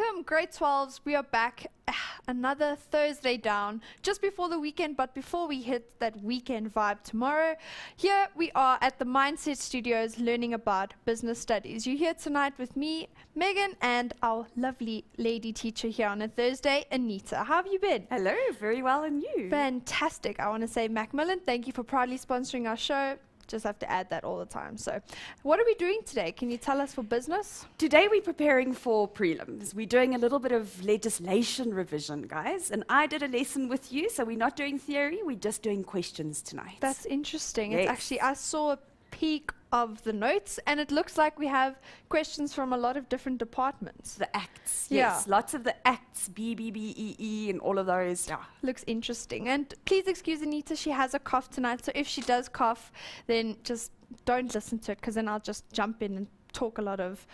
Welcome, grade 12s. We are back another Thursday down, just before the weekend, but before we hit that weekend vibe tomorrow. Here we are at the Mindset Studios learning about business studies. You're here tonight with me, Megan, and our lovely lady teacher here on a Thursday, Anita. How have you been? Hello, very well, and you? Fantastic. I want to say, Macmillan, thank you for proudly sponsoring our show. Just have to add that all the time. So what are we doing today? Can you tell us for business? Today we're preparing for prelims. We're doing a little bit of legislation revision, guys. And I did a lesson with you, so we're not doing theory, we're just doing questions tonight. That's interesting. Yes. It's actually, I saw a peek of the notes, and it looks like we have questions from a lot of different departments. The acts, Yeah. yes. Lots of the acts, B, B, B, E, E, and all of those. Yeah. Looks interesting. And please excuse Anita, she has a cough tonight, so if she does cough, then just don't listen to it, because then I'll just jump in and talk a lot of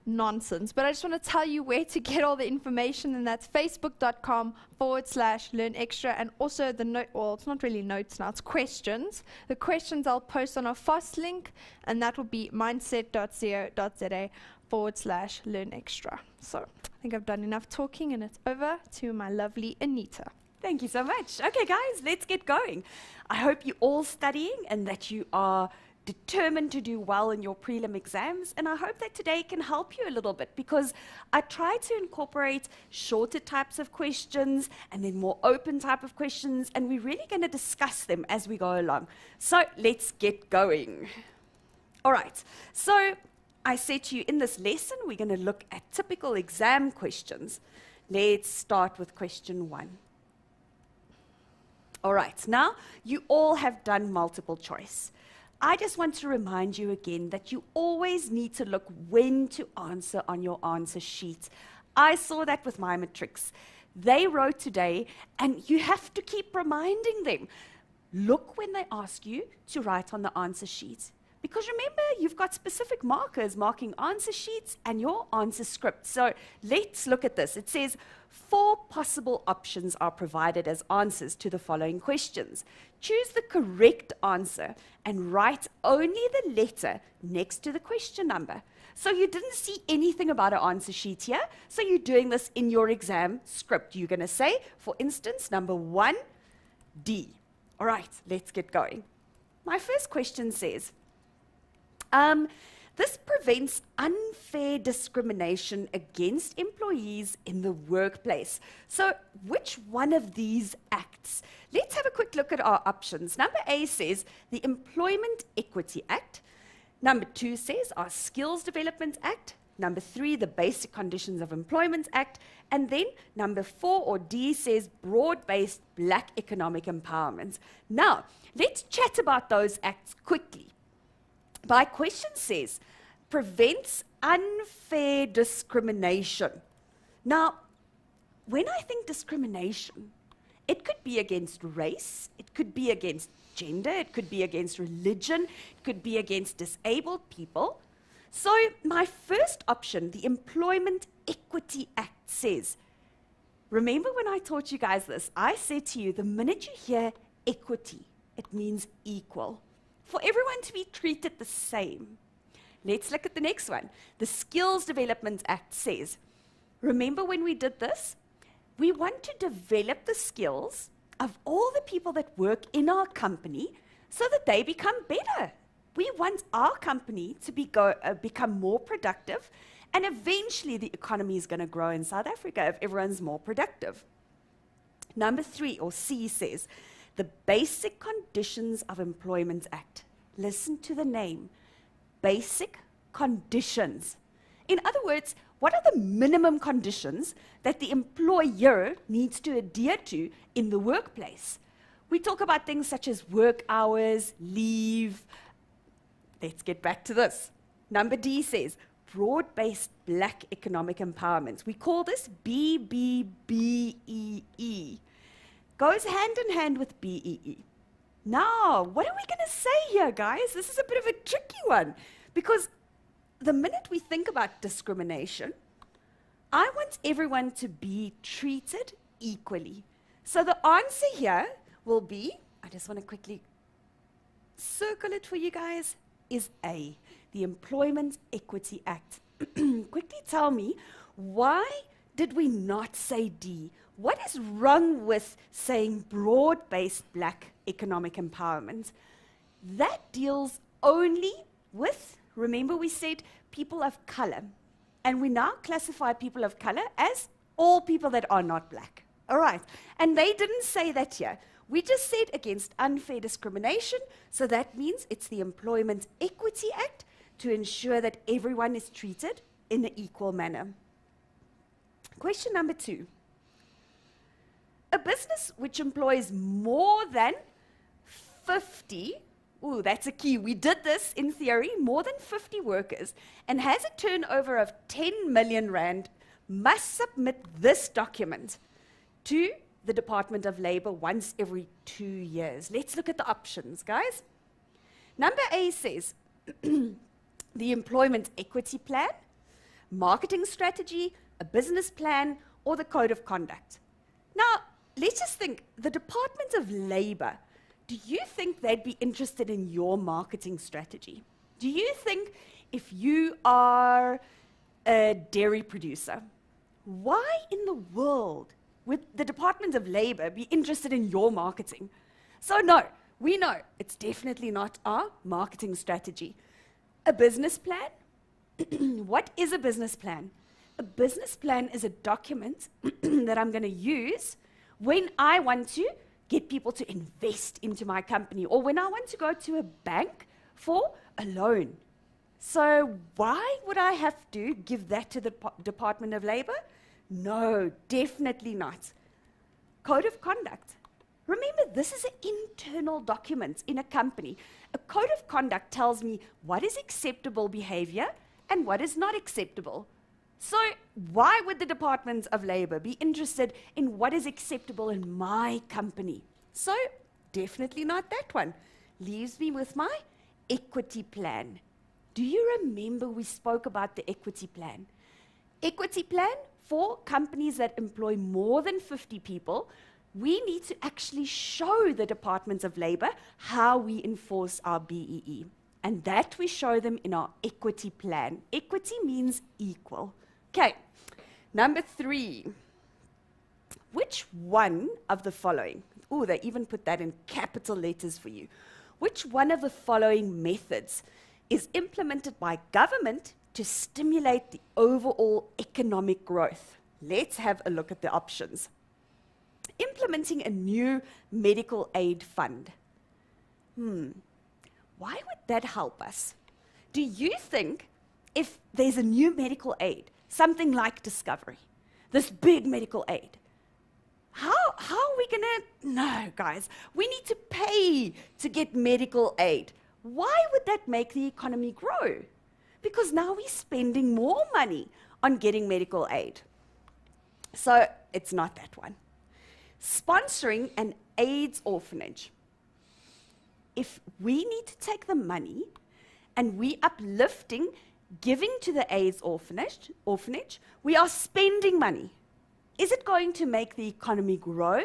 nonsense. But I just want to tell you where to get all the information, and that's facebook.com/learn extra, and also the note, well, it's not really notes now, it's questions. The questions I'll post on our FOSS link, and that will be mindset.co.za/learn extra. So I think I've done enough talking, and it's over to my lovely Anita. Thank you so much. Okay, guys, let's get going. I hope you're all studying and that you are determined to do well in your prelim exams, and I hope that today can help you a little bit, because I try to incorporate shorter types of questions and then more open type of questions, and we're really going to discuss them as we go along. So let's get going. All right, so I said to you in this lesson we're going to look at typical exam questions. Let's start with question 1. All right, now you all have done multiple choice. I just want to remind you again that you always need to look when to answer on your answer sheet. I saw that with my matrics. They wrote today, and you have to keep reminding them. Look when they ask you to write on the answer sheet. Because remember, you've got specific markers marking answer sheets and your answer script. So let's look at this. It says 4 possible options are provided as answers to the following questions. Choose the correct answer and write only the letter next to the question number. So you didn't see anything about an answer sheet here. So you're doing this in your exam script. You're going to say, for instance, number 1, D. All right, let's get going. My first question says, this prevents unfair discrimination against employees in the workplace. So which one of these acts? Let's have a quick look at our options. Number A says the Employment Equity Act. Number 2 says our Skills Development Act. Number 3, the Basic Conditions of Employment Act. And then number 4, or D, says Broad-Based Black Economic Empowerment. Now, let's chat about those acts quickly. My question says, prevents unfair discrimination. Now, when I think discrimination, it could be against race, it could be against gender, it could be against religion, it could be against disabled people. So my first option, the Employment Equity Act, says, remember when I taught you guys this, I said to you, the minute you hear equity, it means equal. For everyone to be treated the same. Let's look at the next one. The Skills Development Act says, remember when we did this? We want to develop the skills of all the people that work in our company so that they become better. We want our company to become more productive, and eventually the economy is going to grow in South Africa if everyone's more productive. Number 3, or C, says, the Basic Conditions of Employment Act. Listen to the name. Basic conditions. In other words, what are the minimum conditions that the employer needs to adhere to in the workplace? We talk about things such as work hours, leave. Let's get back to this. Number D says, broad-based black economic empowerment. We call this BBBEE. Goes hand in hand with BEE. Now, what are we going to say here, guys? This is a bit of a tricky one, because the minute we think about discrimination, I want everyone to be treated equally. So the answer here will be, I just want to quickly circle it for you guys, is A, the Employment Equity Act. Quickly tell me, why did we not say D? What is wrong with saying broad-based black economic empowerment? That deals only with, remember we said, people of color. And we now classify people of color as all people that are not black. All right. And they didn't say that here. We just said against unfair discrimination, so that means it's the Employment Equity Act to ensure that everyone is treated in an equal manner. Question number 2. A business which employs more than 50, ooh, that's a key. We did this in theory, more than 50 workers, and has a turnover of 10 million rand, must submit this document to the Department of Labor once every 2 years. Let's look at the options, guys. Number A says the Employment Equity Plan, marketing strategy, a business plan, or the Code of Conduct. Now, let's just think, the Department of Labor, do you think they'd be interested in your marketing strategy? Do you think if you are a dairy producer, why in the world would the Department of Labor be interested in your marketing? So no, we know it's definitely not our marketing strategy. A business plan? What is a business plan? A business plan is a document that I'm going to use when I want to get people to invest into my company or when I want to go to a bank for a loan. So why would I have to give that to the Department of Labor? No, definitely not. Code of Conduct. Remember, this is an internal document in a company. A code of conduct tells me what is acceptable behavior and what is not acceptable. So why would the Department of Labor be interested in what is acceptable in my company? So definitely not that one. Leaves me with my equity plan. Do you remember we spoke about the equity plan? Equity plan for companies that employ more than 50 people, we need to actually show the Department of Labor how we enforce our BEE. And that we show them in our equity plan. Equity means equal. Okay, number 3. Which one of the following, oh, they even put that in capital letters for you. Which one of the following methods is implemented by government to stimulate the overall economic growth? Let's have a look at the options. Implementing a new medical aid fund. Why would that help us? Do you think if there's a new medical aid, something like Discovery, this big medical aid, how are we going to, no, guys, we need to pay to get medical aid. Why would that make the economy grow? Because now we're spending more money on getting medical aid. So it's not that one. Sponsoring an AIDS orphanage. If we need to take the money and we uplifting, giving to the AIDS orphanage, we are spending money. Is it going to make the economy grow?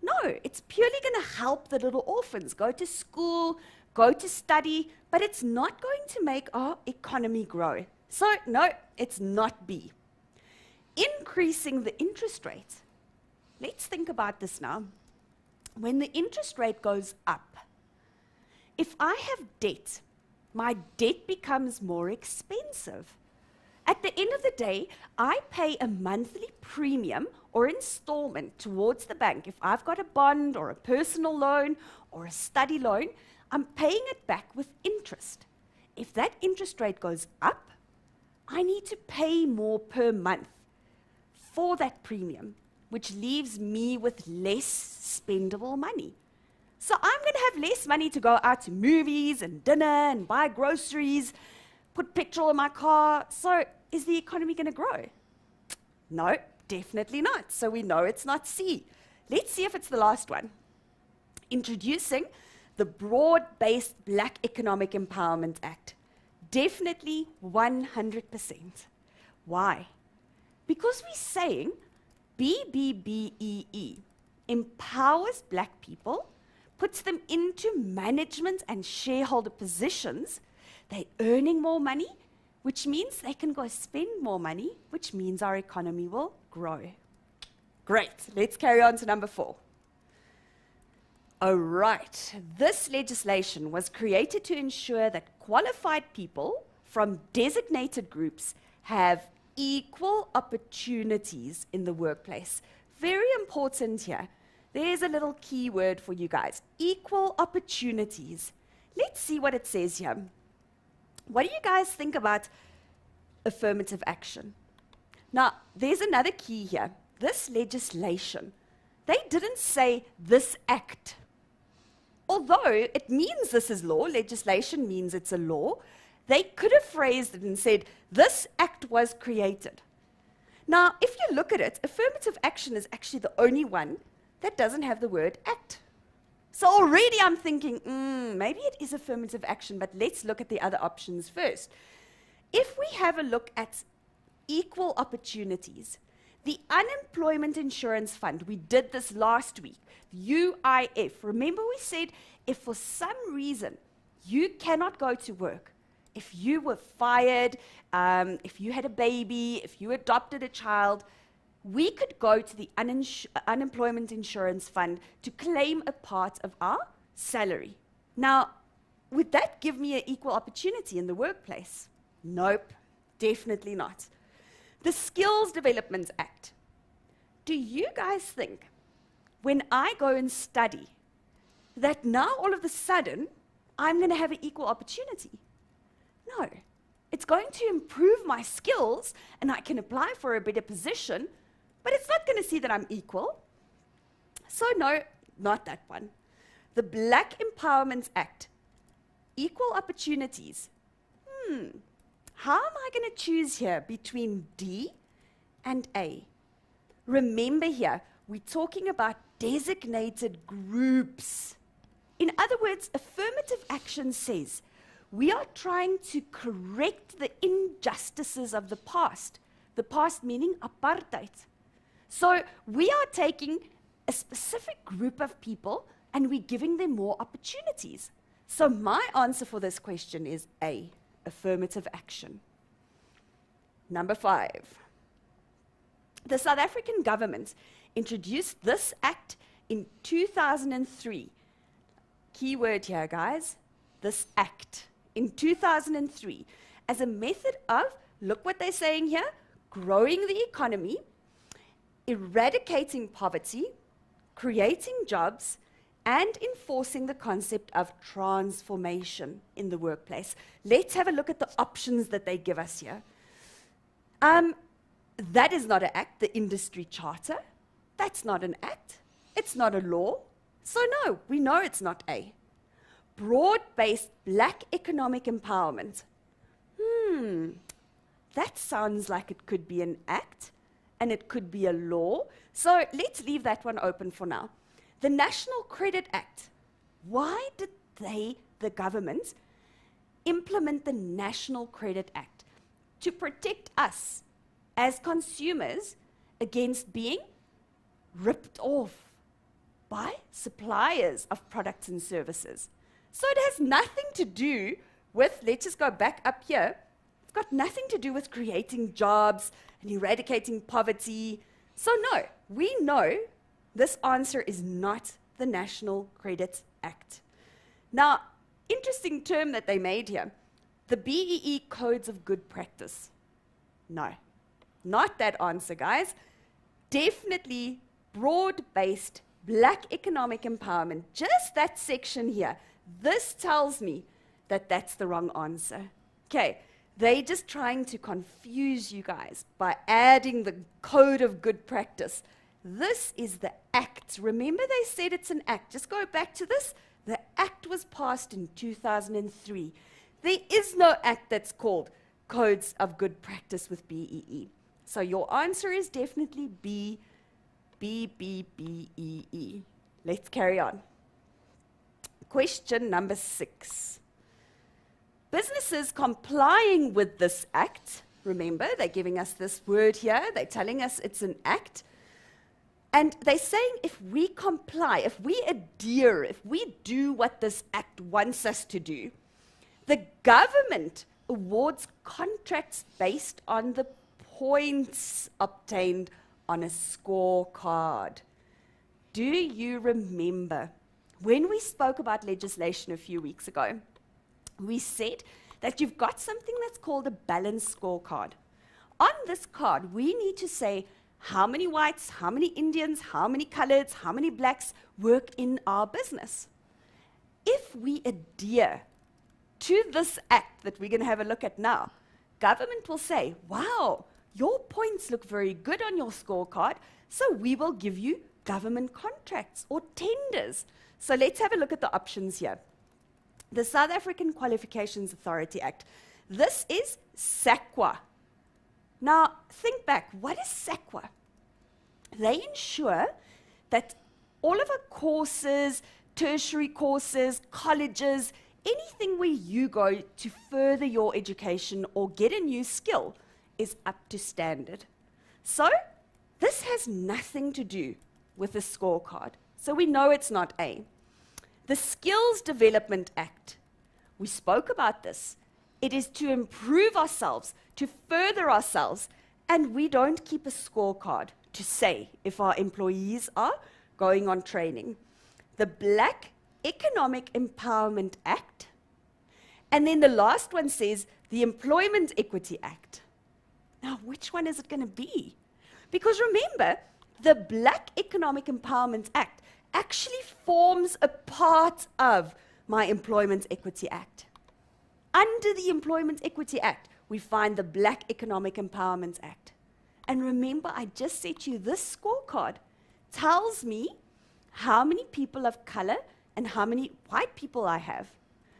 No, it's purely going to help the little orphans go to school, go to study, but it's not going to make our economy grow. So no, it's not B. Increasing the interest rate. Let's think about this now. When the interest rate goes up, if I have debt, my debt becomes more expensive. At the end of the day, I pay a monthly premium or installment towards the bank. If I've got a bond or a personal loan or a study loan, I'm paying it back with interest. If that interest rate goes up, I need to pay more per month for that premium, which leaves me with less spendable money. So I'm going to have less money to go out to movies and dinner and buy groceries, put petrol in my car. So is the economy going to grow? No, definitely not. So we know it's not C. Let's see if it's the last one. Introducing the Broad-Based Black Economic Empowerment Act. Definitely 100%. Why? Because we're saying BBBEE empowers black people, puts them into management and shareholder positions. They're earning more money, which means they can go spend more money, which means our economy will grow. Great. Let's carry on to number 4. All right. This legislation was created to ensure that qualified people from designated groups have equal opportunities in the workplace. Very important here. There's a little key word for you guys. Equal opportunities. Let's see what it says here. What do you guys think about affirmative action? Now, there's another key here. This legislation, they didn't say this act. Although it means this is law, legislation means it's a law, they could have phrased it and said, this act was created. Now, if you look at it, affirmative action is actually the only one that doesn't have the word act. So already I'm thinking, maybe it is affirmative action, but let's look at the other options first. If we have a look at equal opportunities, the Unemployment Insurance Fund, we did this last week, UIF. Remember we said if for some reason you cannot go to work, if you were fired, if you had a baby, if you adopted a child, we could go to the Unemployment Insurance Fund to claim a part of our salary. Now, would that give me an equal opportunity in the workplace? Nope, definitely not. The Skills Development Act. Do you guys think when I go and study that now all of a sudden I'm going to have an equal opportunity? No. It's going to improve my skills and I can apply for a better position, but it's not going to see that I'm equal. So no, not that one. The Black Empowerment Act. Equal opportunities. How am I going to choose here between D and A? Remember here, we're talking about designated groups. In other words, affirmative action says, we are trying to correct the injustices of the past meaning apartheid. So we are taking a specific group of people and we're giving them more opportunities. So my answer for this question is A, affirmative action. Number 5. The South African government introduced this act in 2003. Key word here, guys, this act. In 2003, as a method of, look what they're saying here, growing the economy, eradicating poverty, creating jobs, and enforcing the concept of transformation in the workplace. Let's have a look at the options that they give us here. That is not an act, the industry charter. That's not an act. It's not a law. So no, we know it's not A. Broad-based black economic empowerment. That sounds like it could be an act and it could be a law. So let's leave that one open for now. The National Credit Act. Why did the government, implement the National Credit Act? To protect us as consumers against being ripped off by suppliers of products and services. So it has nothing to do with, let's just go back up here, it's got nothing to do with creating jobs and eradicating poverty. So no, we know this answer is not the National Credit Act. Now, interesting term that they made here, the BEE Codes of Good Practice. No, not that answer, guys. Definitely broad-based black economic empowerment, just that section here. This tells me that that's the wrong answer. Okay, they're just trying to confuse you guys by adding the Code of Good Practice. This is the act. Remember they said it's an act. Just go back to this. The act was passed in 2003. There is no act that's called Codes of Good Practice with BEE. So your answer is definitely B, B, B, B, E, E. Let's carry on. Question number 6. Businesses complying with this act, remember, they're giving us this word here, they're telling us it's an act, and they're saying if we comply, if we adhere, if we do what this act wants us to do, the government awards contracts based on the points obtained on a scorecard. Do you remember when we spoke about legislation a few weeks ago? We said that you've got something that's called a balanced scorecard. On this card, we need to say how many whites, how many Indians, how many coloreds, how many blacks work in our business. If we adhere to this act that we're going to have a look at now, government will say, wow, your points look very good on your scorecard, so we will give you government contracts or tenders. So let's have a look at the options here. The South African Qualifications Authority Act. This is SAQA. Now, think back, what is SAQA? They ensure that all of our courses, tertiary courses, colleges, anything where you go to further your education or get a new skill is up to standard. So, this has nothing to do with the scorecard. So we know it's not A. The Skills Development Act. We spoke about this. It is to improve ourselves, to further ourselves, and we don't keep a scorecard to say if our employees are going on training. The Black Economic Empowerment Act. And then the last one says the Employment Equity Act. Now, which one is it going to be? Because remember, the Black Economic Empowerment Act actually forms a part of my Employment Equity Act. Under the Employment Equity Act, we find the Black Economic Empowerment Act. And remember, I just said to you, this scorecard tells me how many people of color and how many white people I have,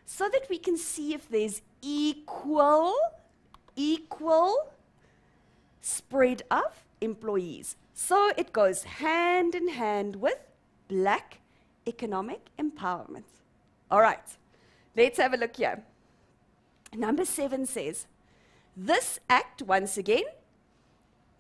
so that we can see if there's equal spread of employees. So it goes hand in hand with Black Economic Empowerment. All right, let's have a look here. Number 7 says, this act, once again,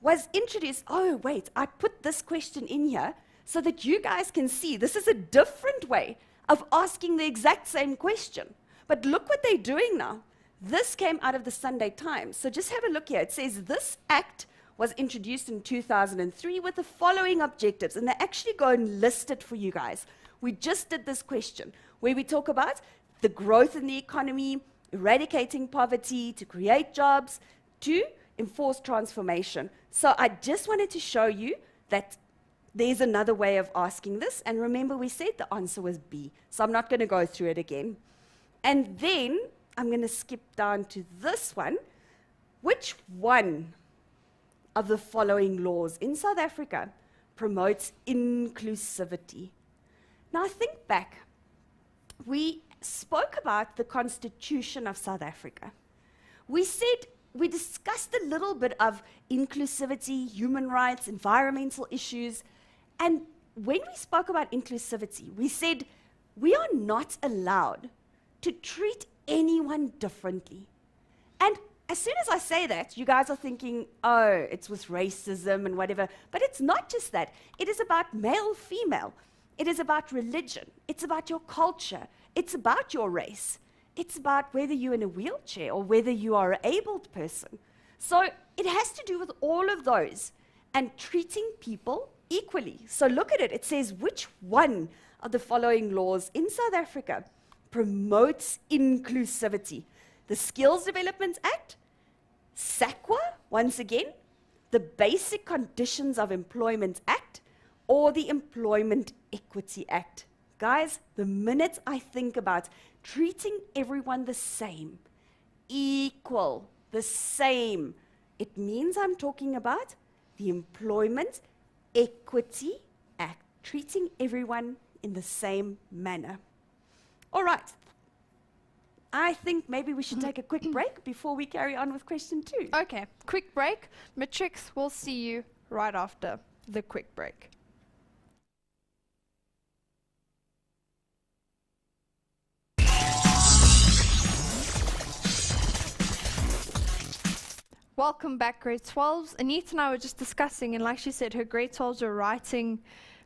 was introduced. Oh, wait, I put this question in here so that you guys can see this is a different way of asking the exact same question. But look what they're doing now. This came out of the Sunday Times. So just have a look here. It says this act was introduced in 2003 with the following objectives. And they actually go and list it for you guys. We just did this question where we talk about the growth in the economy, eradicating poverty, to create jobs, to enforce transformation. So I just wanted to show you that there's another way of asking this. And remember, we said the answer was B. So I'm not going to go through it again. And then I'm going to skip down to this one. Which one of the following laws in South Africa promotes inclusivity? Now think back. We spoke about the Constitution of South Africa. We discussed a little bit of inclusivity, human rights, environmental issues. And when we spoke about inclusivity, we said we are not allowed to treat anyone differently. And as soon as I say that, you guys are thinking, oh, it's with racism and whatever. But it's not just that. It is about male, female. It is about religion. It's about your culture. It's about your race. It's about whether you're in a wheelchair or whether you are an abled person. So it has to do with all of those and treating people equally. So look at it. It says, which one of the following laws in South Africa promotes inclusivity? The Skills Development Act, SAQA, once again, the Basic Conditions of Employment Act, or the Employment Equity Act. Guys, the minute I think about treating everyone the same, equal, the same, it means I'm talking about the Employment Equity Act, treating everyone in the same manner. All right. I think maybe we should take a quick break before we carry on with question 2. Okay, quick break. Matrix, we'll see you right after the quick break. Welcome back, grade 12s. Anita and I were just discussing, and like she said, her grade 12s are writing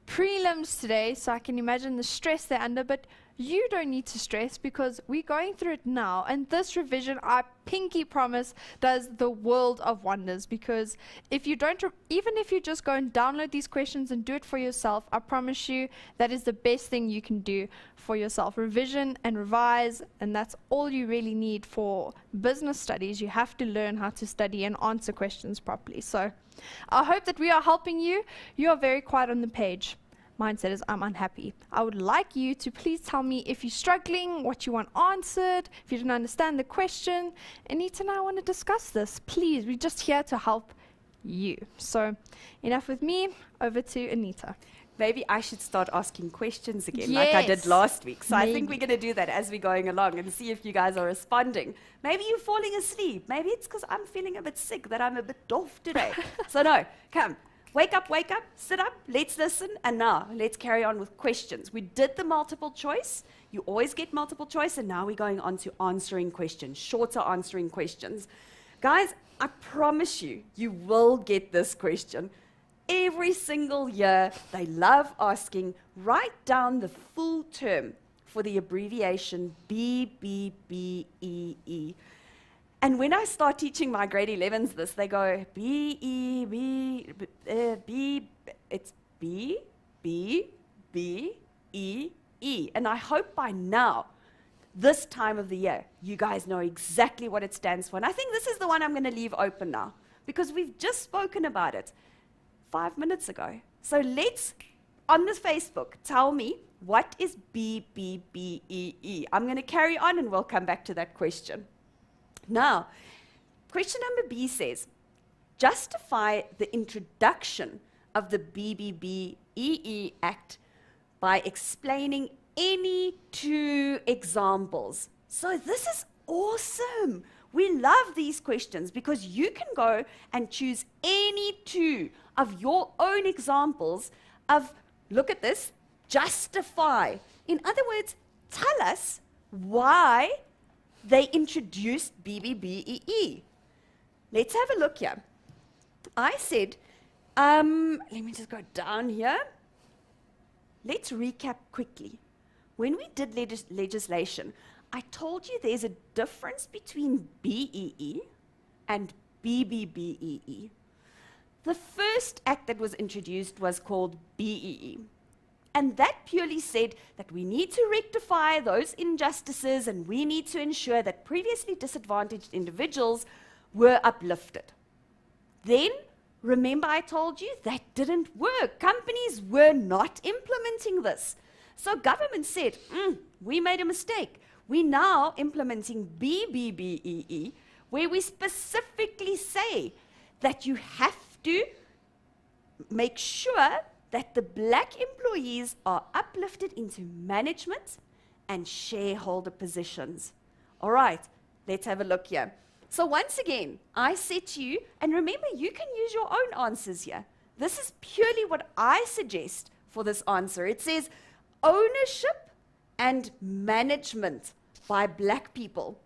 prelims today, so I can imagine the stress they're under, but you don't need to stress because we're going through it now. And this revision, I pinky promise, does the world of wonders, because if you don't, even if you just go and download these questions and do it for yourself, I promise you that is the best thing you can do for yourself. Revision and revise, and that's all you really need for business studies. You have to learn how to study and answer questions properly. So I hope that we are helping you. You are very quiet on the page. Mindset is I'm unhappy. I would like you to please tell me if you're struggling, what you want answered, if you didn't understand the question. Anita and I want to discuss this. Please, we're just here to help you. So enough with me, over to Anita. Maybe I should start asking questions again, like I did last week. So I think we're going to do that as we're going along and see if you guys are responding. Maybe you're falling asleep. Maybe it's because I'm feeling a bit sick, that I'm a bit off today. So no, come. Wake up, sit up, let's listen, and now let's carry on with questions. We did the multiple choice. You always get multiple choice, and now we're going on to answering questions, shorter answering questions. Guys, I promise you, you will get this question. Every single year, they love asking, write down the full term for the abbreviation BBBEE. And when I start teaching my grade 11s this, they go, it's B, B, B, E, E. And I hope by now, this time of the year, you guys know exactly what it stands for. And I think this is the one I'm going to leave open now, because we've just spoken about it 5 minutes ago. So let's, on this Facebook, tell me, what is BBBEE? I'm going to carry on and we'll come back to that question. Now, question number B says, justify the introduction of the BBBEE Act by explaining any 2 examples. So this is awesome. We love these questions because you can go and choose any 2 of your own examples of, look at this, justify. In other words, tell us why they introduced BBBEE. Let's have a look here. I said, let me just go down here. Let's recap quickly. When we did legislation, I told you there's a difference between BEE and BBBEE. The first act that was introduced was called BEE. And that purely said that we need to rectify those injustices and we need to ensure that previously disadvantaged individuals were uplifted. Then, remember I told you that didn't work. Companies were not implementing this. So government said, we made a mistake. We're now implementing BBBEE, where we specifically say that you have to make sure that the black employees are uplifted into management and shareholder positions. All right, let's have a look here. So once again, I said to you, and remember, you can use your own answers here. This is purely what I suggest for this answer. It says ownership and management by black people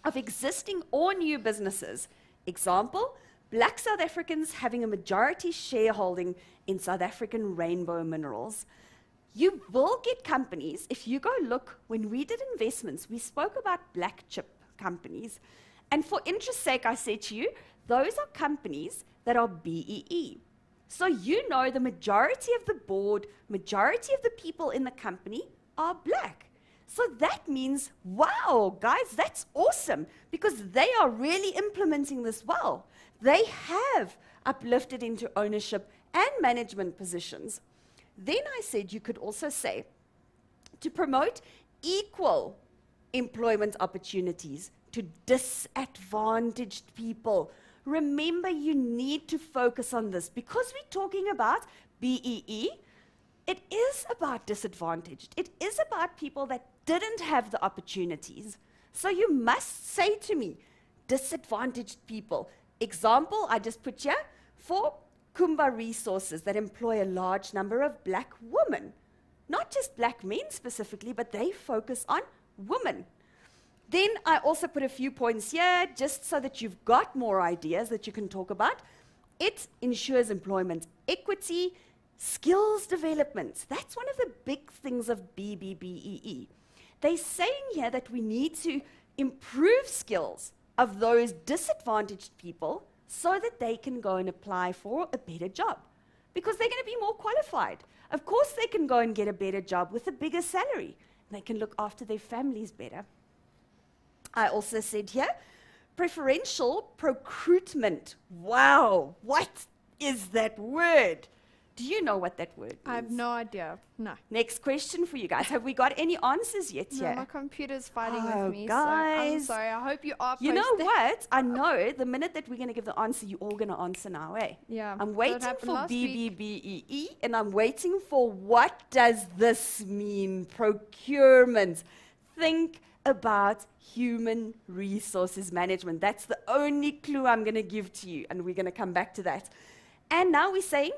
of existing or new businesses. Example, black South Africans having a majority shareholding in South African rainbow minerals. You will get companies, if you go look, when we did investments, we spoke about black chip companies. And for interest's sake, I said to you, those are companies that are BEE. So you know the majority of the board, majority of the people in the company are black. So that means, wow, guys, that's awesome, because they are really implementing this well. They have uplifted into ownership and management positions. Then I said you could also say to promote equal employment opportunities to disadvantaged people. Remember, you need to focus on this because we're talking about BEE. It is about disadvantaged. It is about people that didn't have the opportunities. So you must say to me, disadvantaged people. Example, I just put here, for Kumba Resources that employ a large number of black women. Not just black men specifically, but they focus on women. Then I also put a few points here, just so that you've got more ideas that you can talk about. It ensures employment equity, Skills development. That's one of the big things of BBBEE. They're saying here that we need to improve skills of those disadvantaged people so that they can go and apply for a better job, because they're going to be more qualified. Of course, they can go and get a better job with a bigger salary. They can look after their families better. I also said here, preferential procurement. Wow, what is that word? Do you know what that word means? I have no idea. No. Next question for you guys. Have we got any answers yet No, here? my computer's fighting Oh, with me. guys. So I'm sorry. I hope you are You know posting. what? I know the minute that we're going to give the answer, you're all going to answer now, eh? Yeah. I'm that waiting happened for last week. BBBEE, and I'm waiting for what does this mean? Procurement. Think about human resources management. That's the only clue I'm going to give to you, and we're going to come back to that. And now we're saying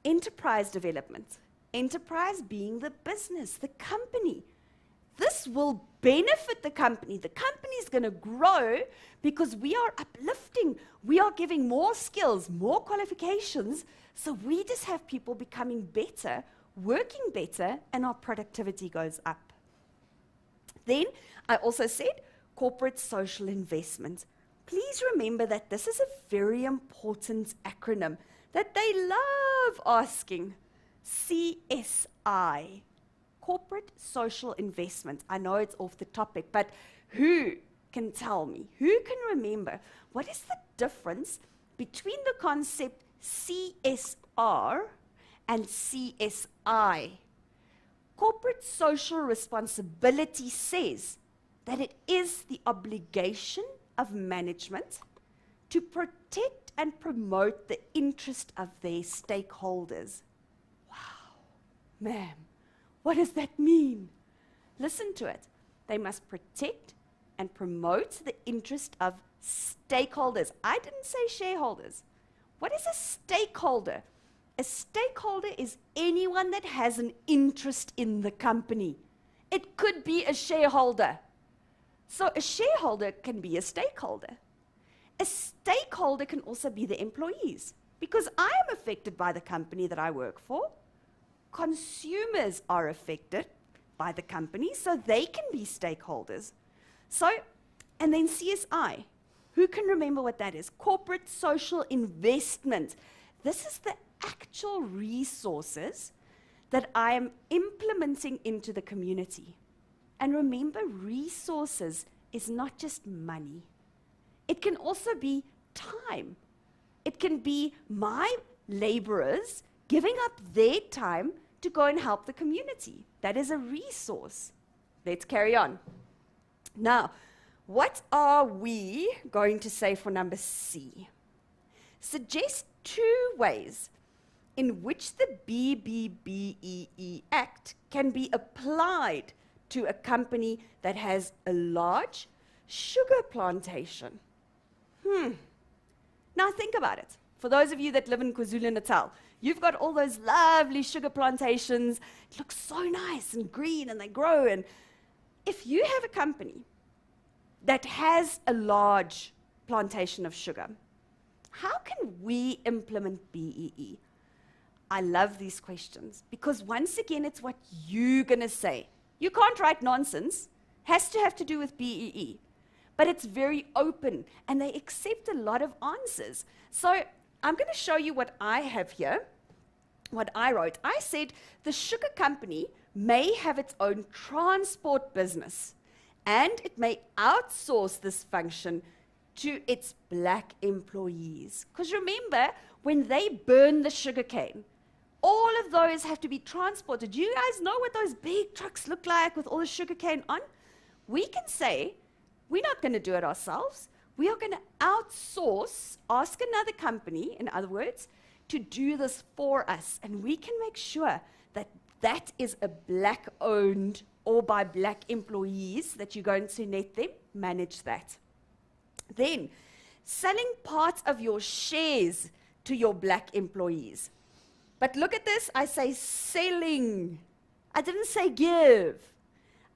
enterprise development. Enterprise being the business, the company. This will benefit the company. The company is going to grow because we are uplifting. We are giving more skills, more qualifications. So we just have people becoming better, working better, and our productivity goes up. Then I also said corporate social investment. Please remember that this is a very important acronym that they love asking. CSI, corporate social investment. I know it's off the topic, but who can tell me? Who can remember? What is the difference between the concept CSR and CSI? Corporate social responsibility says that it is the obligation of management to protect and promote the interest of their stakeholders. Wow, ma'am, what does that mean? Listen to it. They must protect and promote the interest of stakeholders. I didn't say shareholders. What is a stakeholder? A stakeholder is anyone that has an interest in the company. It could be a shareholder. So a shareholder can be a stakeholder. A stakeholder can also be the employees, because I am affected by the company that I work for. Consumers are affected by the company, so they can be stakeholders. So, and then CSI. Who can remember what that is? Corporate social investment. This is the actual resources that I am implementing into the community. And remember, resources is not just money. It can also be time. It can be my laborers giving up their time to go and help the community. That is a resource. Let's carry on. Now, what are we going to say for number C? Suggest 2 ways in which the BBBEE Act can be applied to a company that has a large sugar plantation. Now think about it. For those of you that live in KwaZulu-Natal, you've got all those lovely sugar plantations. It looks so nice and green, and they grow. And if you have a company that has a large plantation of sugar, how can we implement BEE? I love these questions because once again, it's what you're going to say. You can't write nonsense. Has to have to do with BEE. But it's very open, and they accept a lot of answers. So I'm going to show you what I have here, what I wrote. I said the sugar company may have its own transport business, and it may outsource this function to its black employees. Because remember, when they burn the sugarcane, all of those have to be transported. Do you guys know what those big trucks look like with all the sugarcane on? We can say, we're not going to do it ourselves. We are going to outsource, ask another company, in other words, to do this for us. And we can make sure that that is a black-owned or by black employees that you're going to let them manage that. Then, selling part of your shares to your black employees. But look at this, I say selling. I didn't say give.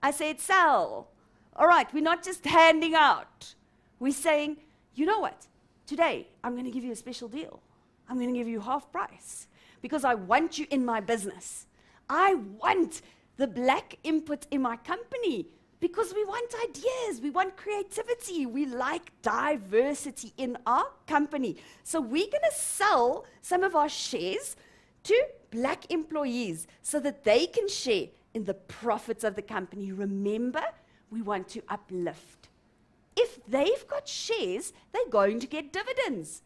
I said sell. All right, we're not just handing out. We're saying, you know what? Today, I'm going to give you a special deal. I'm going to give you half price. because I want you in my business. I want the black input in my company because we want ideas, we want creativity, we like diversity in our company. So we're going to sell some of our shares to black employees so that they can share in the profits of the company. Remember, we want to uplift. If they've got shares, they're going to get dividends.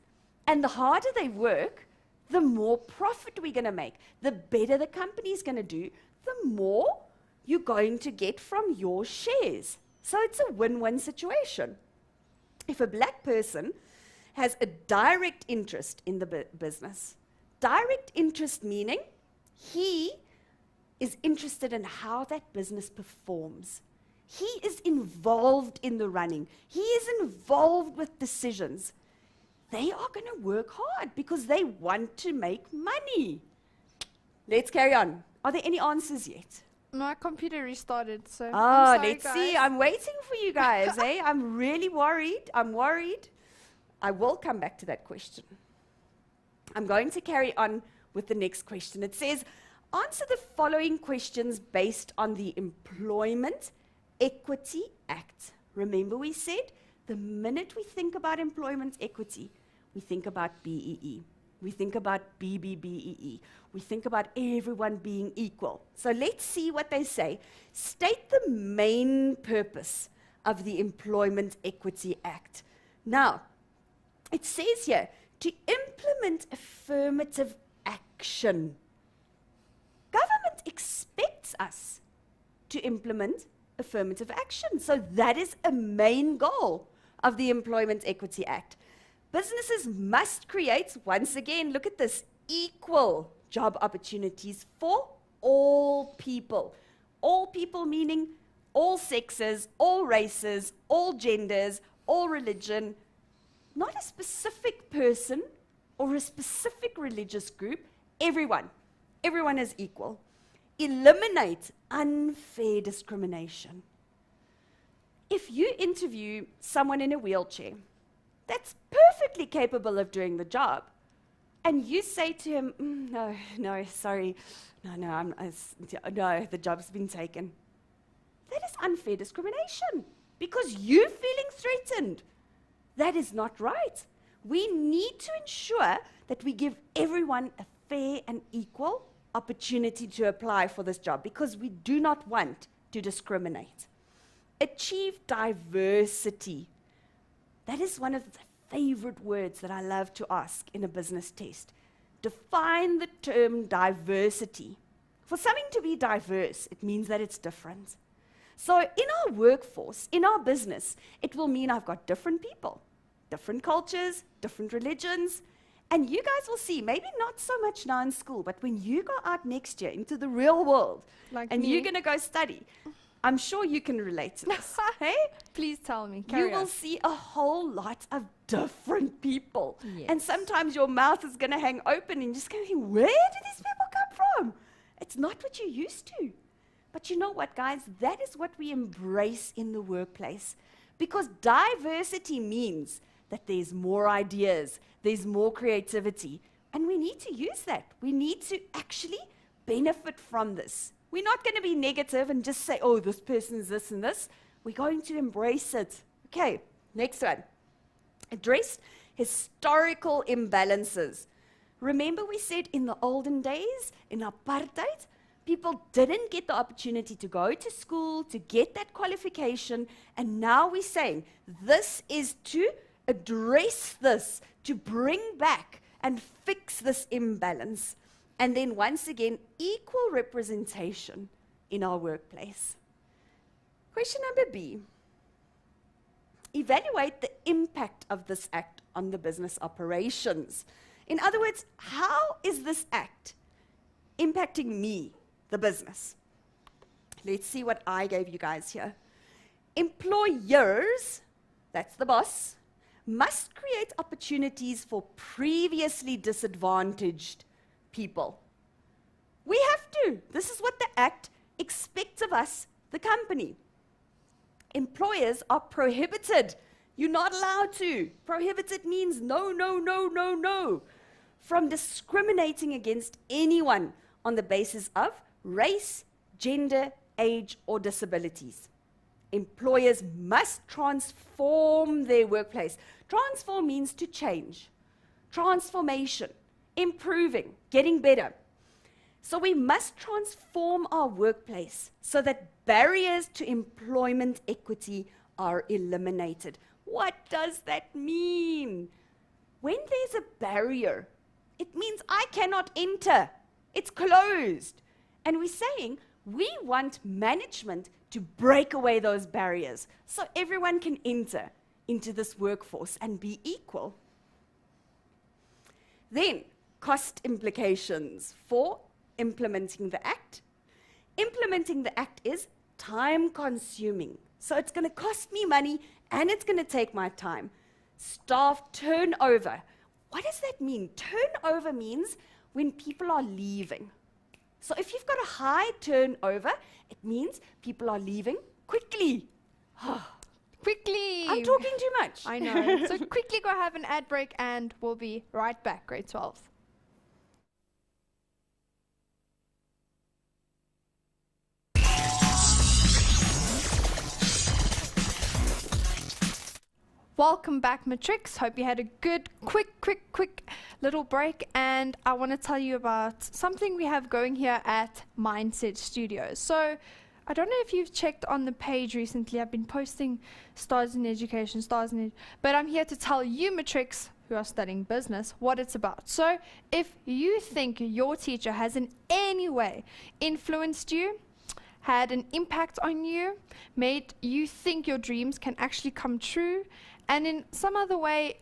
And the harder they work, the more profit we're going to make. The better the company's going to do, the more you're going to get from your shares. So it's a win-win situation. If a black person has a direct interest in the business, direct interest meaning he is interested in how that business performs. He is involved in the running. He is involved with decisions. They are going to work hard because they want to make money. Let's carry on. Are there any answers yet? My computer restarted, so Ah, I'm sorry, let's guys. see. I'm waiting for you guys. I'm really worried. I'm worried. I will come back to that question. I'm going to carry on with the next question. It says, answer the following questions based on the Employment Equity Act. Remember we said the minute we think about employment equity, we think about BEE. We think about BBBEE. We think about everyone being equal. So let's see what they say. State the main purpose of the Employment Equity Act. Now, it says here, to implement affirmative action. Government expects us to implement affirmative action. So that is a main goal of the Employment Equity Act. Businesses must create, once again, look at this, equal job opportunities for all people. All people meaning all sexes, all races, all genders, all religion, not a specific person or a specific religious group, everyone. Everyone is equal. Eliminate unfair discrimination. If you interview someone in a wheelchair that's perfectly capable of doing the job, and you say to him, no, sorry, no, the job's been taken. That is unfair discrimination because you're feeling threatened. That is not right. We need to ensure that we give everyone a fair and equal opportunity to apply for this job because we do not want to discriminate. Achieve diversity. That is one of the favorite words that I love to ask in a business test. Define the term diversity. For something to be diverse, it means that it's different. So in our workforce, in our business, it will mean I've got different people, different cultures, different religions, and you guys will see, maybe not so much now in school, but when you go out next year into the real world, Like and me. you're going to go study, I'm sure you can relate to this. Hey? Please tell me. You Carry will on. see a whole lot of different people. Yes. And sometimes your mouth is going to hang open and you're just going to think, where do these people come from? It's not what you're used to. But you know what, guys? That is what we embrace in the workplace. Because diversity means that there's more ideas, there's more creativity. And we need to use that. We need to actually benefit from this. We're not going to be negative and just say, oh, this person is this and this. We're going to embrace it. Okay, next one. Address historical imbalances. Remember we said in the olden days, in apartheid, people didn't get the opportunity to go to school, to get that qualification, and now we're saying this is to address this, to bring back and fix this imbalance. And then once again, equal representation in our workplace. Question number B. Evaluate the impact of this act on the business operations. In other words, how is this act impacting me, the business? Let's see what I gave you guys here. Employers, that's the boss, must create opportunities for previously disadvantaged people. We have to. This is what the Act expects of us, the company. Employers are prohibited. You're not allowed to. Prohibited means no, no, no, no, no. from discriminating against anyone on the basis of race, gender, age, or disabilities. Employers must transform their workplace. Transform means to change, transformation, improving, getting better. So we must transform our workplace so that barriers to employment equity are eliminated. What does that mean? When there's a barrier, it means I cannot enter. It's closed. And we're saying we want management to break away those barriers so everyone can enter into this workforce and be equal. Then, cost implications for implementing the Act. Implementing the Act is time-consuming. So it's going to cost me money and it's going to take my time. Staff turnover. What does that mean? Turnover means when people are leaving. So if you've got a high turnover, it means people are leaving quickly. Quickly! I'm talking too much. I know. So quickly go have an ad break and we'll be right back, grade 12. Welcome back, Matrix. Hope you had a good, quick little break. And I want to tell you about something we have going here at Mindset Studios. So I don't know if you've checked on the page recently. I've been posting stars in education, but I'm here to tell you, Matrix, who are studying business, what it's about. So if you think your teacher has in any way influenced you, had an impact on you, made you think your dreams can actually come true, and in some other way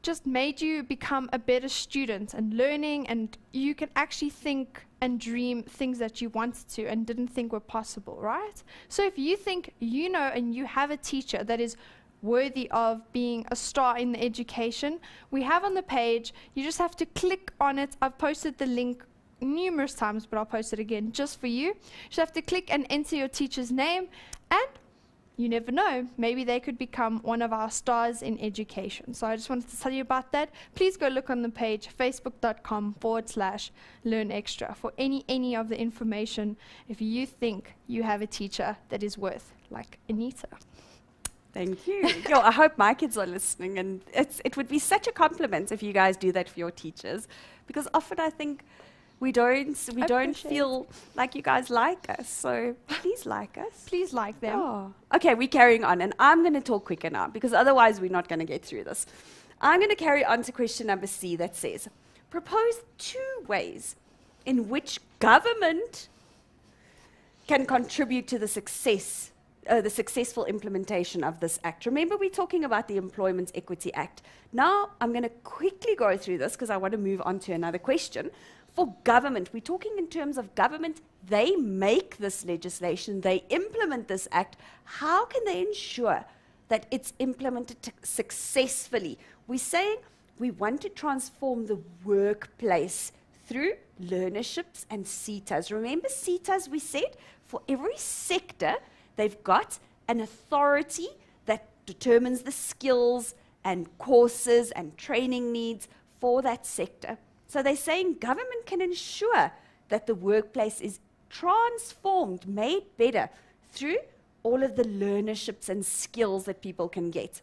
just made you become a better student and learning, and you can actually think and dream things that you wanted to and didn't think were possible, right? So if you think you know and you have a teacher that is worthy of being a star in the education, we have on the page, you just have to click on it. I've posted the link numerous times, but I'll post it again just for you. You just have to click and enter your teacher's name, and you never know, maybe they could become one of our stars in education. So I just wanted to tell you about that. Please go look on the page, facebook.com/learnextra for any of the information if you think you have a teacher that is worth, like Anita. Thank you. Yo, I hope my kids are listening, and it would be such a compliment if you guys do that for your teachers, because often I think we don't feel like you guys like us, so please like us. Please like them. Oh. Okay, we're carrying on, and I'm going to talk quicker now, because otherwise we're not going to get through this. I'm going to carry on to question number C that says, propose 2 ways in which government can contribute to the successful implementation of this Act. Remember, we're talking about the Employment Equity Act. Now, I'm going to quickly go through this because I want to move on to another question. For government, we're talking in terms of government. They make this legislation, they implement this Act. How can they ensure that it's implemented successfully? We're saying we want to transform the workplace through learnerships and CETAs. Remember CETAs, we said, for every sector, they've got an authority that determines the skills and courses and training needs for that sector. So they're saying government can ensure that the workplace is transformed, made better through all of the learnerships and skills that people can get.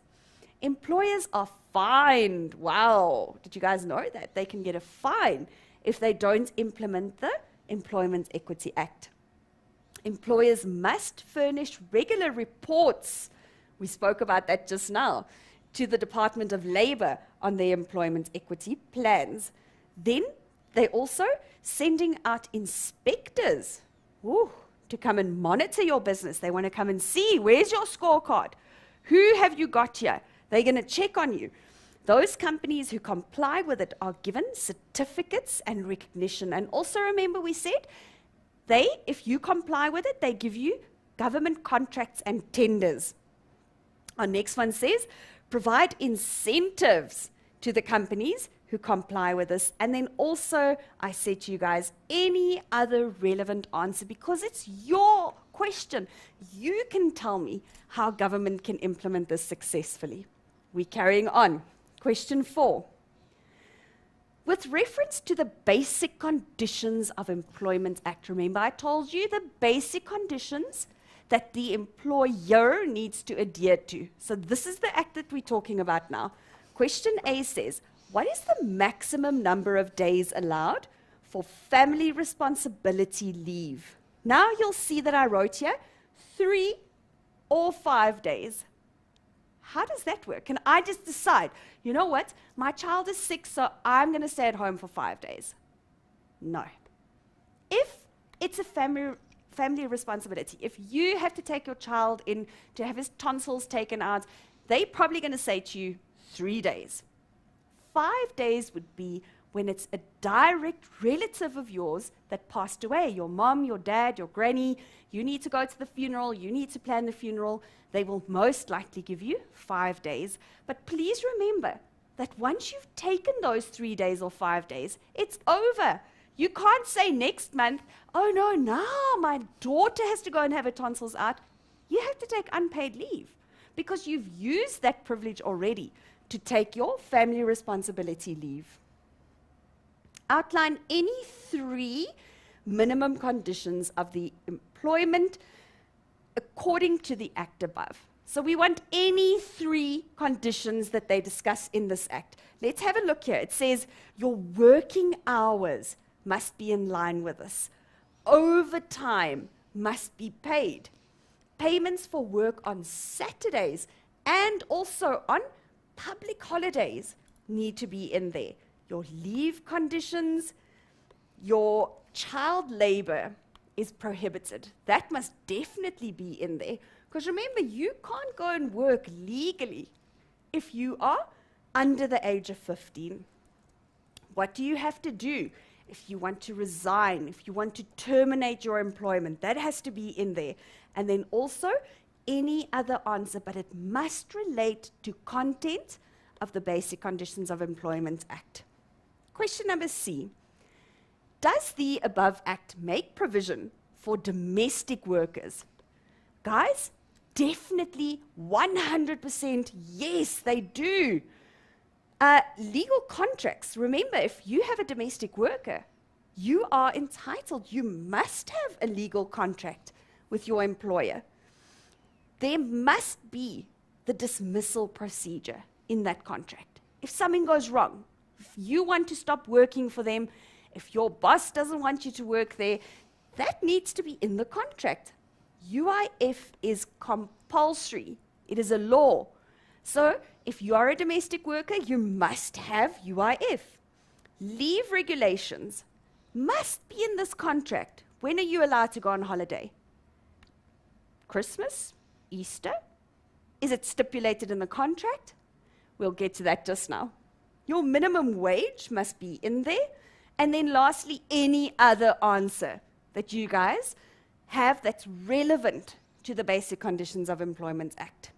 Employers are fined. Wow. Did you guys know that? They can get a fine if they don't implement the Employment Equity Act. Employers must furnish regular reports, we spoke about that just now, to the Department of Labor on their employment equity plans. Then they're also sending out inspectors to come and monitor your business. They want to come and see, where's your scorecard? Who have you got here? They're going to check on you. Those companies who comply with it are given certificates and recognition. And also remember, we said, if you comply with it, they give you government contracts and tenders. Our next one says, provide incentives to the companies who comply with this. And then also, I said to you guys, any other relevant answer, because it's your question. You can tell me how government can implement this successfully. We're carrying on. Question 4. With reference to the Basic Conditions of Employment Act, remember I told you the basic conditions that the employer needs to adhere to. So this is the act that we're talking about now. Question A says, what is the maximum number of days allowed for family responsibility leave? Now you'll see that I wrote here 3 or 5 days. How does that work? Can I just decide, you know what, my child is sick, so I'm going to stay at home for 5 days? No. If it's a family responsibility, if you have to take your child in to have his tonsils taken out, they're probably going to say to you 3 days. 5 days would be when it's a direct relative of yours that passed away, your mom, your dad, your granny, you need to go to the funeral, you need to plan the funeral, they will most likely give you 5 days. But please remember that once you've taken those 3 days or 5 days, it's over. You can't say next month, oh no, now my daughter has to go and have her tonsils out. You have to take unpaid leave because you've used that privilege already to take your family responsibility leave. Outline any 3 minimum conditions of the employment according to the act above. So we want any 3 conditions that they discuss in this act. Let's have a look here. It says your working hours must be in line with this. Overtime must be paid. Payments for work on Saturdays and also on public holidays need to be in there. Your leave conditions, your child labor is prohibited. That must definitely be in there. Because remember, you can't go and work legally if you are under the age of 15. What do you have to do if you want to resign, if you want to terminate your employment? That has to be in there. And then also any other answer, but it must relate to content of the Basic Conditions of Employment Act. Question number C. Does the above act make provision for domestic workers? Guys, definitely 100% yes, they do. Legal contracts, remember, if you have a domestic worker, you are entitled, you must have a legal contract with your employer. There must be the dismissal procedure in that contract. If something goes wrong, if you want to stop working for them, if your boss doesn't want you to work there, that needs to be in the contract. UIF is compulsory. It is a law. So if you are a domestic worker, you must have UIF. Leave regulations must be in this contract. When are you allowed to go on holiday? Christmas? Easter? Is it stipulated in the contract? We'll get to that just now. Your minimum wage must be in there. And then lastly, any other answer that you guys have that's relevant to the Basic Conditions of Employment Act.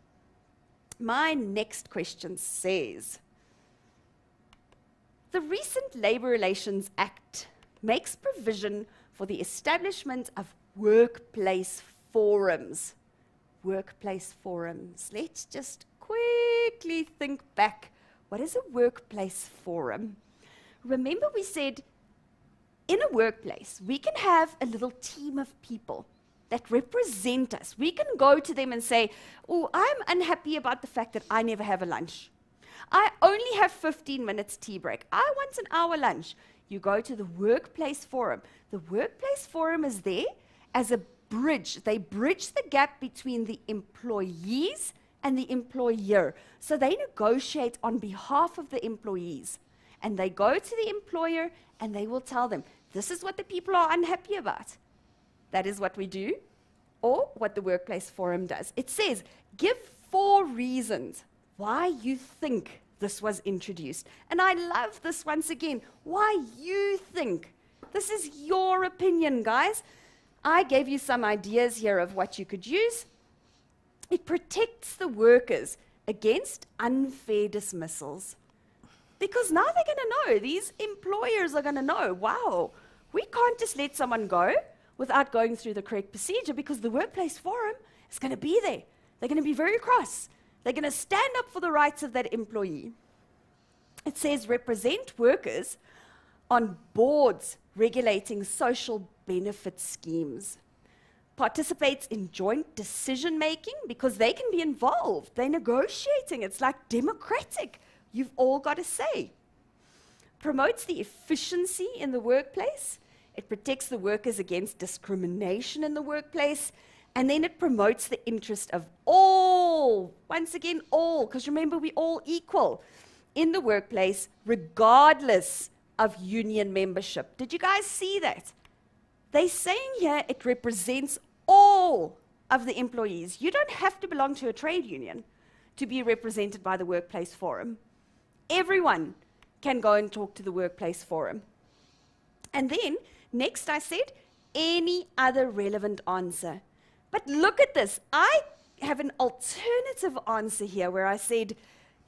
My next question says, the recent Labour Relations Act makes provision for the establishment of workplace forums. Workplace forums. Let's just quickly think back. What is a workplace forum? Remember we said in a workplace, we can have a little team of people that represent us. We can go to them and say, oh, I'm unhappy about the fact that I never have a lunch. I only have 15 minutes tea break. I want an hour lunch. You go to the workplace forum. The workplace forum is there as a bridge. They bridge the gap between the employees and the employer. So they negotiate on behalf of the employees. And they go to the employer and they will tell them, this is what the people are unhappy about. That is what we do, or what the workplace forum does. It says, give 4 reasons why you think this was introduced. And I love this once again, why you think. This is your opinion, guys. I gave you some ideas here of what you could use. It protects the workers against unfair dismissals. Because now they're going to know, these employers are going to know, wow, we can't just let someone go without going through the correct procedure, because the workplace forum is going to be there. They're going to be very cross. They're going to stand up for the rights of that employee. It says represent workers on boards regulating social benefit schemes, participates in joint decision making because they can be involved. They're negotiating. It's like democratic. You've all got a say. Promotes the efficiency in the workplace. It protects the workers against discrimination in the workplace. And then it promotes the interest of all, once again, all, because remember, we're all equal in the workplace, regardless of union membership. Did you guys see that? They're saying here it represents all of the employees. You don't have to belong to a trade union to be represented by the workplace forum. Everyone can go and talk to the workplace forum. And then, next I said, any other relevant answer. But look at this. I have an alternative answer here where I said,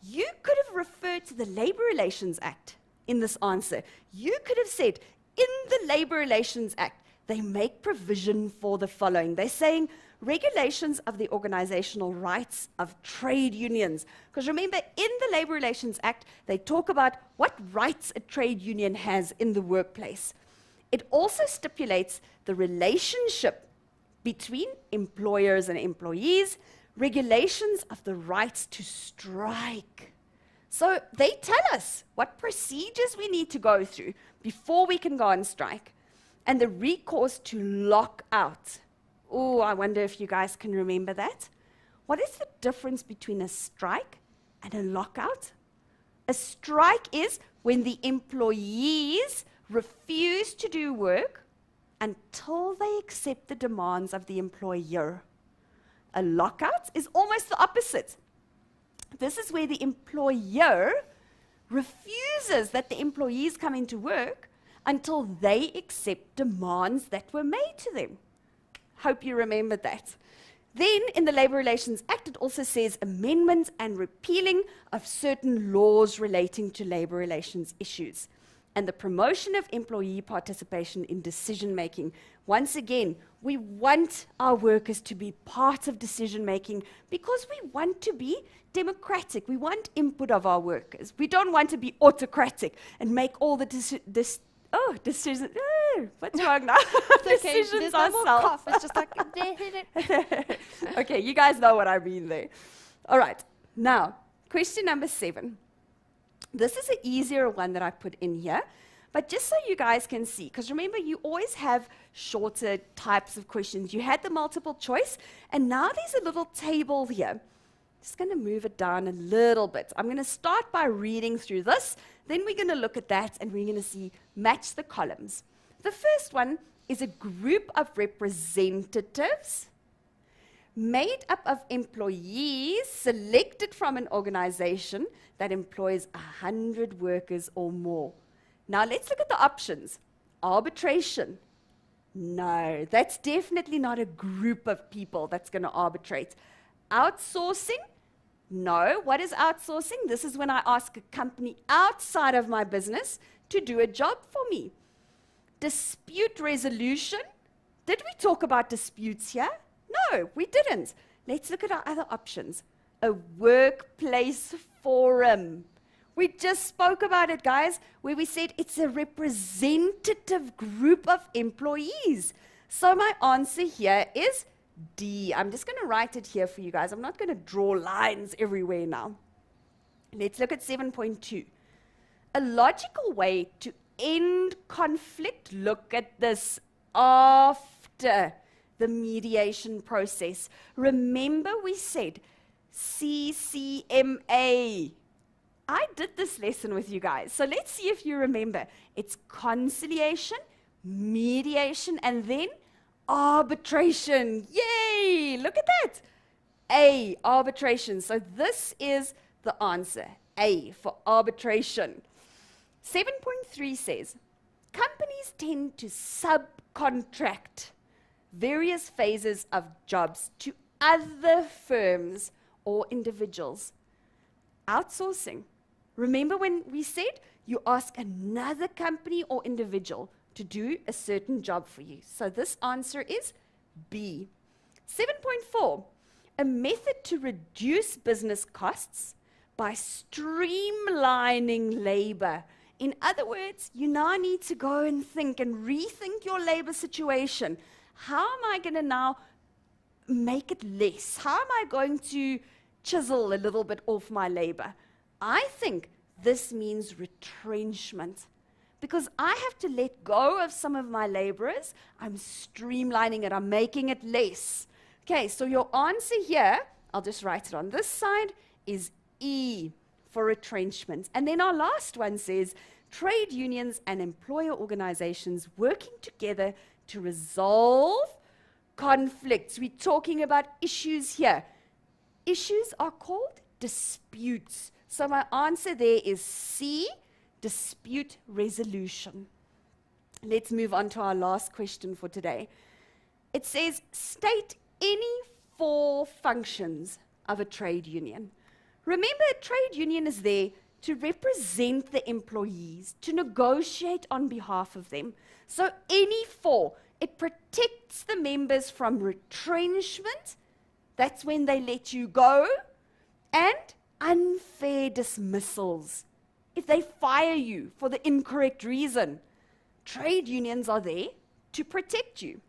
you could have referred to the Labour Relations Act in this answer. You could have said, in the Labour Relations Act, they make provision for the following. They're saying regulations of the organizational rights of trade unions. Because remember, in the Labour Relations Act, they talk about what rights a trade union has in the workplace. It also stipulates the relationship between employers and employees, regulations of the rights to strike. So they tell us what procedures we need to go through before we can go on strike, and the recourse to lock out. Oh, I wonder if you guys can remember that. What is the difference between a strike and a lockout? A strike is when the employees refuse to do work until they accept the demands of the employer. A lockout is almost the opposite. This is where the employer refuses that the employees come into work until they accept demands that were made to them. Hope you remember that. Then, in the Labour Relations Act, it also says amendment and repealing of certain laws relating to labour relations issues, and the promotion of employee participation in decision-making. Once again, we want our workers to be part of decision-making because we want to be democratic. We want input of our workers. We don't want to be autocratic and make all the decisions. What's wrong now? Decisions ourselves. It's just like, Okay, you guys know what I mean there. All right, now, question number 7. This is an easier one that I put in here, but just so you guys can see, because remember, you always have shorter types of questions. You had the multiple choice, and now there's a little table here. Just going to move it down a little bit. I'm going to start by reading through this, then we're going to look at that, and we're going to see match the columns. The first one is a group of representatives made up of employees selected from an organization that employs 100 workers or more. Now let's look at the options. Arbitration. No, that's definitely not a group of people that's going to arbitrate. Outsourcing. No, what is outsourcing? This is when I ask a company outside of my business to do a job for me. Dispute resolution. Did we talk about disputes here? No, we didn't. Let's look at our other options. A workplace forum. We just spoke about it, guys, where we said it's a representative group of employees. So my answer here is D. I'm just going to write it here for you guys. I'm not going to draw lines everywhere now. Let's look at 7.2. A logical way to end conflict. Look at this. After the mediation process. Remember we said CCMA. I did this lesson with you guys. So let's see if you remember. It's conciliation, mediation, and then arbitration. Yay! Look at that. A, arbitration. So this is the answer. A for arbitration. 7.3 says, companies tend to subcontract various phases of jobs to other firms or individuals. Outsourcing. Remember when we said you ask another company or individual to do a certain job for you. So this answer is B. 7.4, a method to reduce business costs by streamlining labor In other words, you now need to go and think and rethink your labor situation. How am I going to now make it less? How am I going to chisel a little bit off my labor? I think this means retrenchment, because I have to let go of some of my laborers. I'm streamlining it. I'm making it less. Okay, so your answer here, I'll just write it on this side, is E for retrenchment. And then our last one says, trade unions and employer organizations working together to resolve conflicts. We're talking about issues here. Issues are called disputes. So my answer there is C, dispute resolution. Let's move on to our last question for today. It says, state any 4 functions of a trade union. Remember, a trade union is there to represent the employees, to negotiate on behalf of them. So any 4, it protects the members from retrenchment, that's when they let you go, and unfair dismissals. If they fire you for the incorrect reason, trade unions are there to protect you.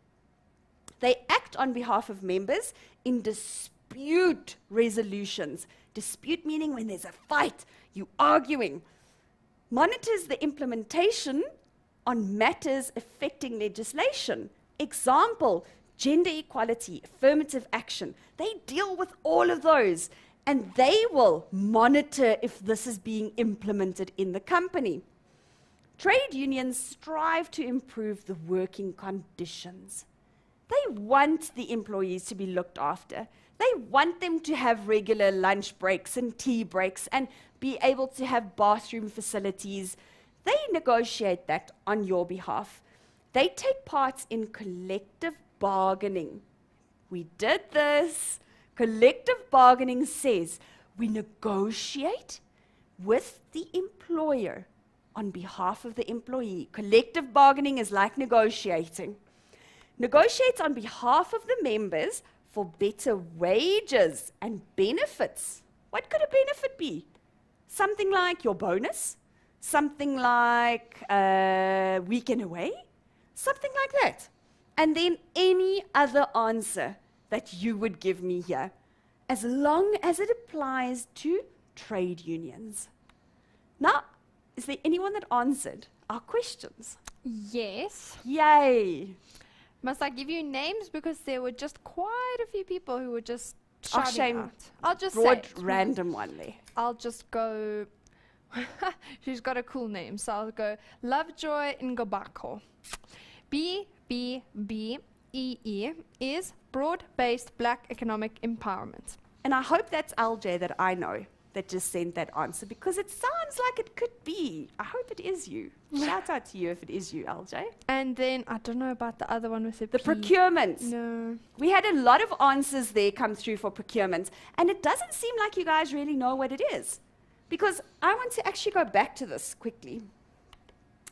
They act on behalf of members in dispute resolutions. Dispute meaning when there's a fight, you arguing. Monitors the implementation on matters affecting legislation. Example, gender equality, affirmative action. They deal with all of those, and they will monitor if this is being implemented in the company. Trade unions strive to improve the working conditions. They want the employees to be looked after. They want them to have regular lunch breaks and tea breaks and be able to have bathroom facilities. They negotiate that on your behalf. They take part in collective bargaining. We did this. Collective bargaining says we negotiate with the employer on behalf of the employee. Collective bargaining is like negotiating. Negotiates on behalf of the members for better wages and benefits. What could a benefit be? Something like your bonus, something like a weekend away, something like that. And then any other answer that you would give me here, as long as it applies to trade unions. Now, is there anyone that answered our questions? Yes. Yay! Must I give you names? Because there were just quite a few people who were just shouting out. I'll just say broad it. random one there. I'll just go. She's got a cool name, so I'll go Lovejoy Ngobako. BBBEE is broad-based black economic empowerment. And I hope that's LJ that I know that just sent that answer, because it sounds like it could be. I hope it is you. Shout out to you if it is you, LJ. And then I don't know about the other one with the procurement. No. We had a lot of answers there come through for procurement, and it doesn't seem like you guys really know what it is. Because I want to actually go back to this quickly.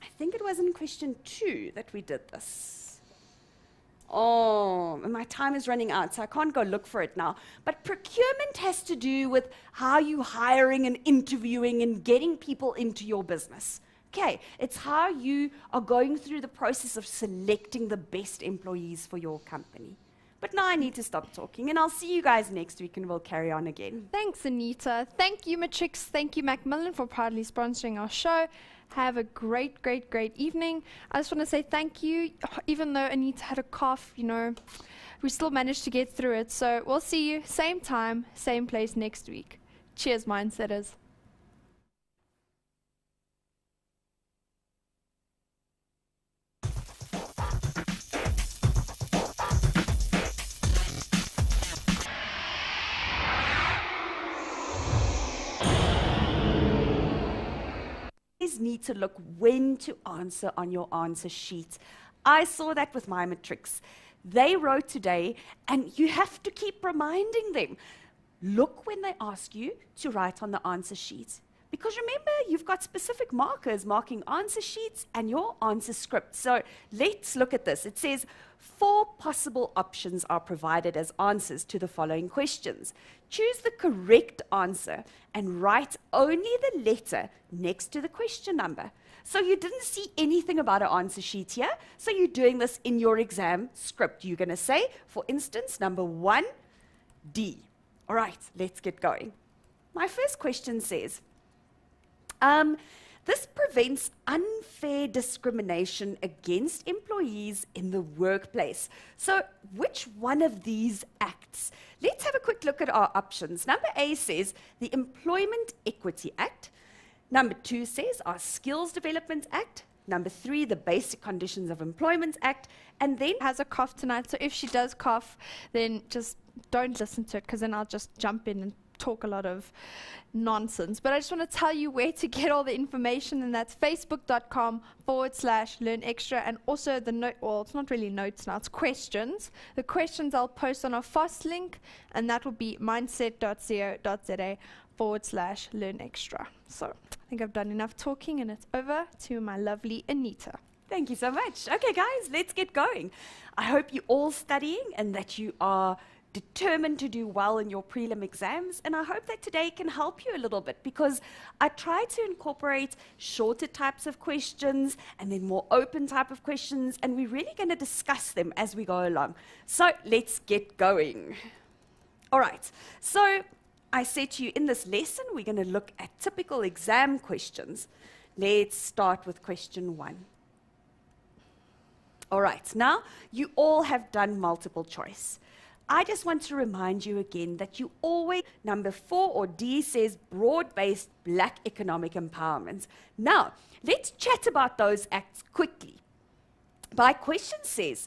I think it was in question 2 that we did this. Oh, my time is running out, so I can't go look for it now. But procurement has to do with how you're hiring and interviewing and getting people into your business. Okay, it's how you are going through the process of selecting the best employees for your company. But now I need to stop talking, and I'll see you guys next week, and we'll carry on again. Thanks, Anita. Thank you, Matrix. Thank you, Macmillan, for proudly sponsoring our show. Have a great, great, great evening. I just want to say thank you. Even though Anita had a cough, you know, we still managed to get through it. So we'll see you same time, same place next week. Cheers, Mindsetters. Need to look when to answer on your answer sheet. I saw that with my matrix. They wrote today, and you have to keep reminding them. Look when they ask you to write on the answer sheet. Because remember, you've got specific markers marking answer sheets and your answer script. So let's look at this. It says 4 possible options are provided as answers to the following questions. Choose the correct answer and write only the letter next to the question number. So you didn't see anything about an answer sheet here. So you're doing this in your exam script. You're going to say, for instance, number 1, D. All right, let's get going. My first question says, this prevents unfair discrimination against employees in the workplace. So which one of these acts? Let's have a quick look at our options. Number A says the Employment Equity Act. Number 2 says our Skills Development Act. Number 3, the Basic Conditions of Employment Act. And then Has a cough tonight, so if she does cough, then just don't listen to it, because then I'll just jump in and talk a lot of nonsense. But I just want to tell you where to get all the information, and that's facebook.com/learn extra, and also the note, well, it's not really notes now, it's questions. The questions I'll post on our FOSS link, and that will be mindset.co.za/learn extra. So I think I've done enough talking, and it's over to my lovely Anita. thank you so much. Okay, guys, let's get going. I hope you're all studying and that you are determined to do well in your prelim exams, and I hope that today can help you a little bit, because I try to incorporate shorter types of questions and then more open type of questions, and we're really going to discuss them as we go along. So let's get going. All right, so I said to you in this lesson we're going to look at typical exam questions. Let's start with question 1. All right, now you all have done multiple choice. I just want to remind you again that you always, number 4 or D says broad-based black economic empowerment. Now, let's chat about those acts quickly. My question says,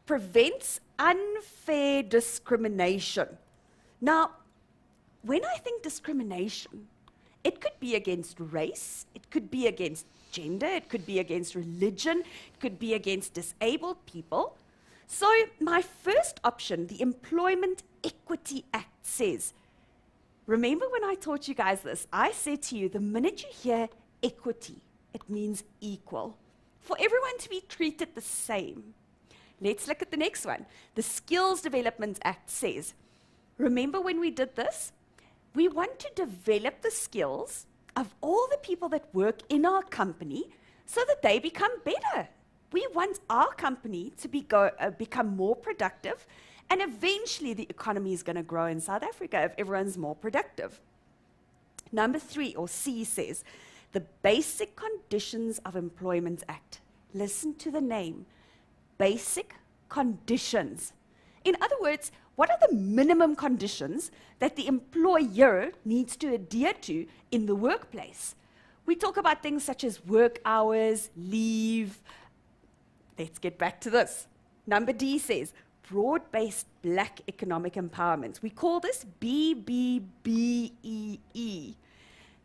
prevents unfair discrimination. Now, when I think discrimination, it could be against race, it could be against gender, it could be against religion, it could be against disabled people. So my first option, the Employment Equity Act, says, remember when I taught you guys this, I said to you, the minute you hear equity, it means equal, for everyone to be treated the same. Let's look at the next one. The Skills Development Act says, remember when we did this? We want to develop the skills of all the people that work in our company so that they become better. We want our company to become more productive, and eventually the economy is going to grow in South Africa if everyone's more productive. Number 3, or C, says the Basic Conditions of Employment Act. Listen to the name, Basic Conditions. In other words, what are the minimum conditions that the employer needs to adhere to in the workplace? We talk about things such as work hours, leave. Let's get back to this. Number D says broad-based black economic empowerment. We call this BBBEE.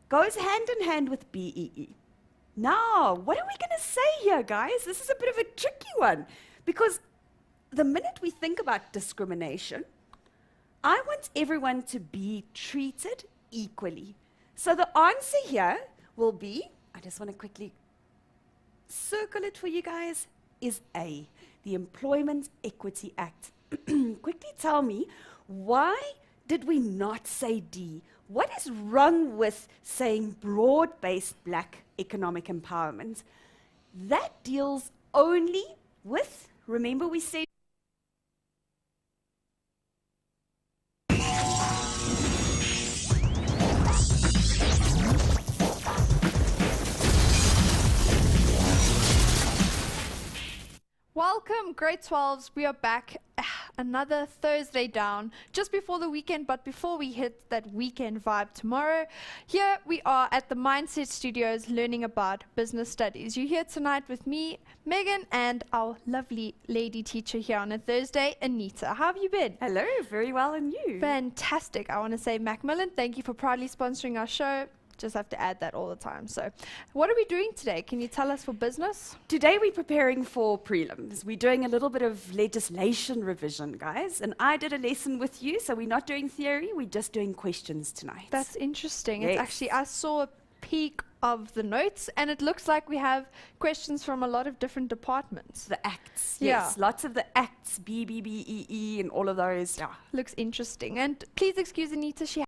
Goes hand in hand with BEE. Now, what are we going to say here, guys? This is a bit of a tricky one, because the minute we think about discrimination, I want everyone to be treated equally. So the answer here will be, I just want to quickly circle it for you guys, is A, the Employment Equity Act. Quickly tell me, why did we not say D? What is wrong with saying broad-based black economic empowerment? That deals only with, remember we said, Welcome, grade 12s. We are back. Another Thursday down, just before the weekend, but before we hit that weekend vibe tomorrow. Here we are at the Mindset Studios learning about business studies. You're here tonight with me, Megan, and our lovely lady teacher here on a Thursday, Anita. How have you been? hello, very well, and you? Fantastic. I want to say, Macmillan, thank you for proudly sponsoring our show. Just have to add that all the time. So what are we doing today? Can you tell us for business? Today we're preparing for prelims. We're doing a little bit of legislation revision, guys. And I did a lesson with you, so we're not doing theory, we're just doing questions tonight. That's interesting. Yes. It's actually, I saw a peek of the notes, and it looks like we have questions from a lot of different departments. The acts, Yeah. yes. Lots of the acts, BBBEE and all of those. Yeah. Looks interesting. And please excuse Anita, she